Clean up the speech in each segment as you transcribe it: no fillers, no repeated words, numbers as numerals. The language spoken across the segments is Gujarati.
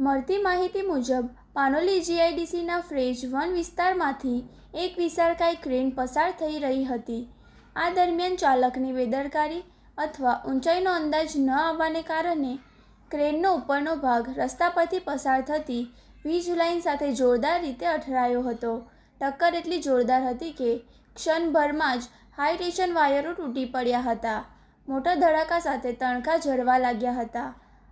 મળતી માહિતી મુજબ પાનોલી જીઆઈડીસીના ફેઝ 1 વિસ્તારમાંથી એક વિશાળકાય ક્રેન પસાર થઈ રહી હતી। આ દરમિયાન ચાલકની બેદરકારી અથવા ઊંચાઈનો અંદાજ ન આવવાને કારણે ક્રેનનો ઉપરનો ભાગ રસ્તા પરથી પસાર થતી વીજ લાઇન સાથે જોરદાર રીતે અથડાયો હતો। ટક્કર એટલી જોરદાર હતી કે ક્ષણભરમાં જ હાઈ ટેન્શન વાયરો તૂટી પડ્યા હતા। મોટા ધડાકા સાથે તણખા ઝરવા લાગ્યા હતા।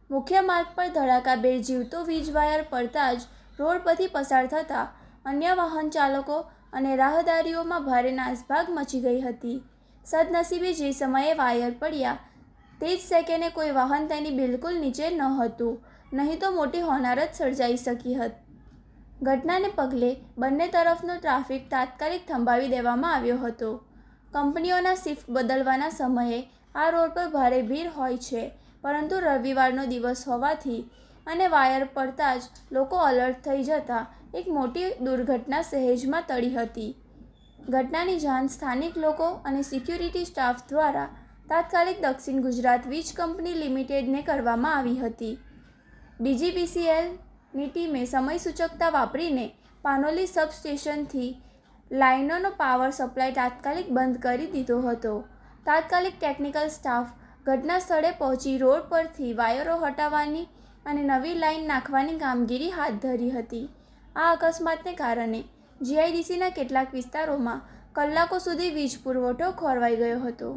મુખ્ય માર્ગ પર ધડાકાભેર જીવતો વીજ વાયર પડતા જ રોડ પરથી પસાર થતા અન્ય વાહન ચાલકો અને રાહદારીઓમાં ભારે નાસભાગ મચી ગઈ હતી। સદનસીબે જે સમયે વાયર પડ્યા તે જ સેકન્ડે કોઈ વાહન તેની બિલકુલ નીચે નહોતું, નહીં તો મોટી હોનારત સર્જાઈ શકી હોત। ઘટનાને પગલે બંને તરફનો ટ્રાફિક તાત્કાલિક થંભાવી દેવામાં આવ્યો હતો। કંપનીઓના શિફ્ટ બદલવાના સમયે આ રોડ પર ભારે ભીડ હોય છે, પરંતુ રવિવારનો દિવસ હોવાથી અને વાયર પડતા જ લોકો એલર્ટ થઈ જતા એક મોટી દુર્ઘટના સહેજમાં ટળી હતી। ઘટનાની જાણ સ્થાનિક લોકો અને સિક્યુરિટી સ્ટાફ દ્વારા તાત્કાલિક દક્ષિણ ગુજરાત વીજ કંપની લિમિટેડને કરવામાં આવી હતી। ડીજીવીસીએલની ટીમે સમયસૂચકતા વાપરીને પાનોલી સબસ્ટેશનથી લાઇનોનો પાવર સપ્લાય તાત્કાલિક બંધ કરી દીધો હતો। તાત્કાલિક ટેકનિકલ સ્ટાફ ઘટના સ્થળે પહોંચી રોડ પરથી વાયરો હટાવવાની અને નવી લાઇન નાખવાની કામગીરી હાથ ધરી હતી। આ અકસ્માતને કારણે જીઆઈડીસીના કેટલાક વિસ્તારોમાં કલાકો સુધી વીજ પુરવઠો ખોરવાઈ ગયો હતો।